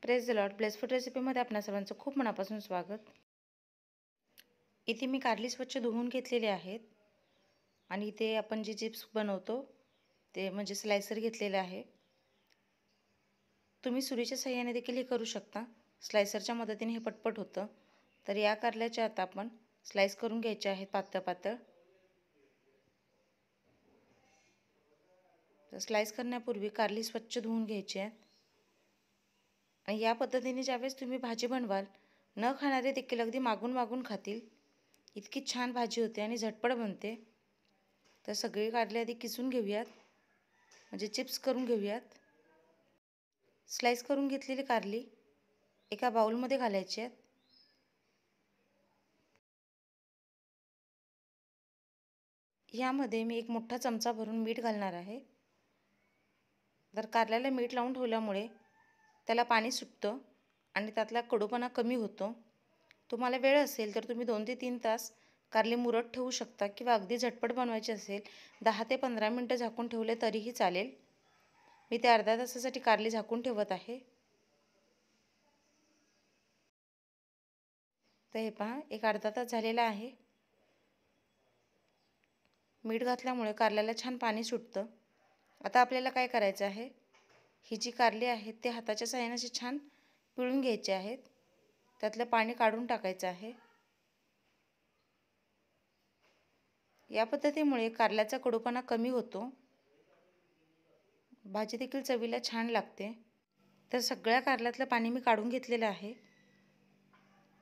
Praise the lord. Bless food रेसिपीमध्ये आपणा सर्वांचं खूप मनापासून स्वागत. इथे मी कारली स्वच्छ धुवून घेतलेले आहेत आणि इथे आपण जे चिप्स बनवतो ते म्हणजे स्लायसर घेतलेले आहे. तुम्ही सुरीच्या साहाय्याने देखील हे करू शकता. स्लायसरच्या मदतीने हे पटपट होतं. तर या कारल्याच्या आता आपण स्लाइस करून घ्यायचे आहेत पातळ पातळ. स्लाइस करण्यापूर्वी कारली स्वच्छ धुवून घ्यायची आहे. आणि या पद्धतीने ज्यावेळेस तुम्ही भाजी बनवाल न खाणारे देखील अगदी मागून मागून खातील. इतकी छान भाजी होते आणि झटपट बनते. तर सगळी कारली आधी किसून घेऊयात, म्हणजे चिप्स करून घेऊयात. स्लाइस करून घेतलेली कारली एका बाउलमध्ये घालायची आहेत. यामध्ये मी एक मोठा चमचा भरून मीठ घालणार आहे. तर कारल्याला मीठ लावून ठेवल्यामुळे त्याला पाणी सुटतं आणि त्यातला कडूपणा कमी होतो. तुम्हाला वेळ असेल तर तुम्ही 2 ते 3 तास कारली मुरत ठेवू शकता किंवा अगदी झटपट बनवायची असेल 10 ते 15 मिनिटं झाकून ठेवले तरीही चालेल. मी ते अर्ध्या तासासाठी कारली झाकून ठेवत आहे. तर हे पहा, एक अर्धा तास झालेला आहे. मीठ घातल्यामुळे कारल्याला छान पाणी सुटतं. आता आपल्याला काय करायचं आहे, ही जी कारली आहेत ते हाताच्या साहाय्याने अशी छान पिळून घ्यायचे आहेत. त्यातलं पाणी काढून टाकायचं आहे. या पद्धतीमुळे कारल्याचा कडूपणा कमी होतो. भाजी देखील चवीला छान लागते. तर सगळ्या कारल्यातलं पाणी मी काढून घेतलेलं आहे.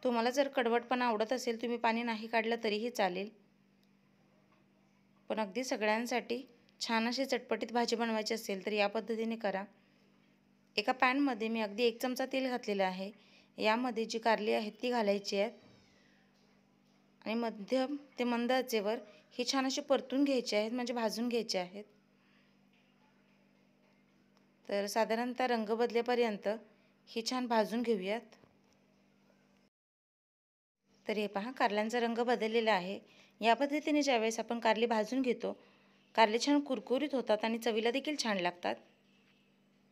तुम्हाला जर कडवटपणा आवडत असेल तुम्ही पाणी नाही काढलं तरीही चालेल. पण अगदी सगळ्यांसाठी छान अशी चटपटीत भाजी बनवायची असेल तर या पद्धतीने करा. एका पॅनमध्ये मी अगदी 1 चमचा तेल घातलेलं आहे. यामध्ये जी कारली आहेत ती घालायची आहेत आणि मध्यम ते मंद आचेवर ही छान अशी परतून घ्यायची आहेत, म्हणजे भाजून घ्यायचे आहेत. तर साधारणतः रंग बदलेपर्यंत ही छान भाजून घेऊयात. तर हे पहा, कारल्यांचा रंग बदललेला आहे. या पद्धतीने ज्यावेळेस आपण कारली भाजून घेतो कारले छान कुरकुरीत होतात आणि चवीला देखील छान लागतात.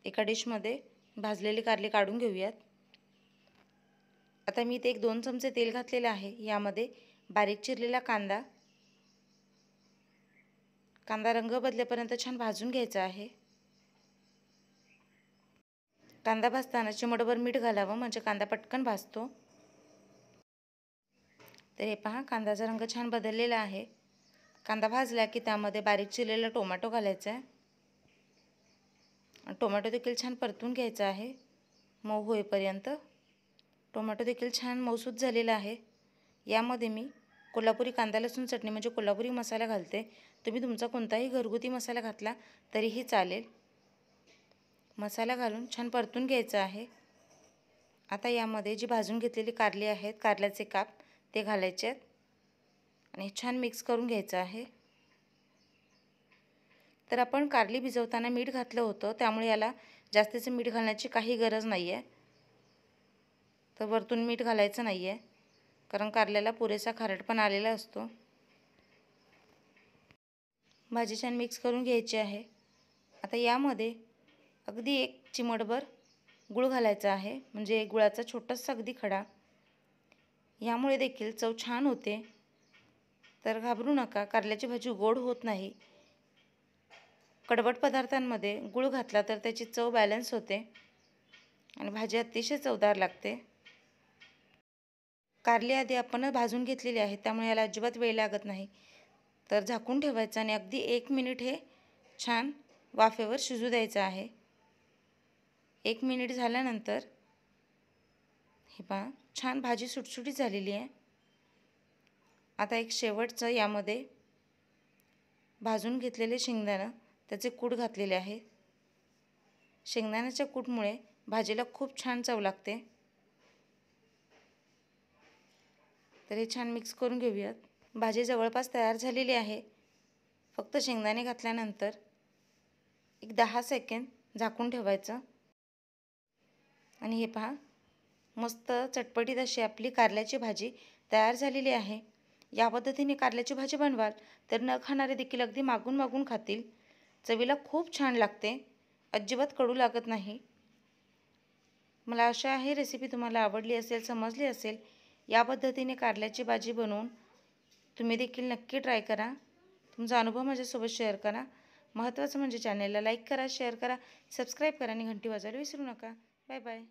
एका डिशमध्ये भाजलेली कारली काढून घेऊयात. आता मी इथे 1-2 चमचे तेल घातलेले आहे. यामध्ये बारीक चिरलेला कांदा रंग बदलेपर्यंत छान भाजून घ्यायचा आहे. कांदा भाजताना चिमटभर मीठ घालावं, म्हणजे कांदा पटकन भाजतो. तर हे पहा, कांद्याचा रंग छान बदललेला आहे. कांदा भाजला की त्यामध्ये बारीक चिरलेला टोमॅटो घालायचा आहे. टोमॅटो देखील छान परतून घ्यायचा आहे मऊ होईपर्यंत. टोमॅटो देखील छान मऊसूत झालेला आहे. यामध्ये मी कोल्हापुरी कांदा लसूण चटणी म्हणजे कोल्हापुरी मसाला घालते. तुम्ही तुमचा कोणताही घरगुती मसाला घातला तरीही चालेल. मसाला घालून छान परतून घ्यायचा आहे. आता यामध्ये जी भाजून घेतलेली कारली आहेत, कारल्याचे काप ते घालायचे आहेत आणि छान मिक्स करून घ्यायचं आहे. तर आपण कारली भिजवताना मीठ घातलं होतं, त्यामुळे याला जास्तीचं मीठ घालण्याची काही गरज नाही आहे. तर वरतून मीठ घालायचं नाही आहे, कारण कारल्याला पुरेसा खारटपणा आलेला असतो. भाजी छान मिक्स करून घ्यायची आहे. आता यामध्ये अगदी 1 चिमटभर गूळ घालायचा आहे, म्हणजे गुळाचा छोटासा अगदी खडा. यामुळे देखील चव छान होते. तर घाबरू नका, कारल्याची भाजी गोड होत नाही. कडवट पदार्थांमध्ये गूळ घातला तर त्याची चव बॅलन्स होते आणि भाजी अतिशय चवदार लागते. कारली आधी आपण भाजून घेतलेली आहे, त्यामुळे याला अजिबात वेळ लागत नाही. तर झाकून ठेवायचं आणि अगदी 1 मिनिट हे छान वाफेवर शिजू द्यायचं आहे. 1 मिनिट झाल्यानंतर हे पहा, छान भाजी सुटसुटीत झालेली आहे. आता एक शेवटचं यामध्ये भाजून घेतलेले शेंगदाणं त्याचे कूट घातलेले आहे. शेंगदाण्याच्या कूटमुळे भाजीला खूप छान चव लागते. तर हे छान मिक्स करून घेऊयात. भाजी जवळपास तयार झालेली आहे. फक्त शेंगदाणे घातल्यानंतर एक 10 सेकंद झाकून ठेवायचं आणि हे पहा, मस्त चटपटीत अशी आपली कारल्याची भाजी तयार झालेली आहे. या पद्धतीने कारल्याची भाजी बनवाल तर न खाणारे देखील अगदी मागून मागून खातील. चवीला खूप छान लागते, अजिबात कडू लागत नाही. मला आशा आहे रेसिपी तुम्हाला आवडली असेल, समजली असेल. या पद्धतीने कारल्याची भाजी बनवून तुम्ही देखील नक्की ट्राय करा. तुमचा अनुभव माझ्यासोबत शेअर करा. महत्त्वाचं म्हणजे चॅनलला लाईक करा, शेअर करा, सबस्क्राईब करा आणि घंटी वाजवायला विसरू नका. Bye bye.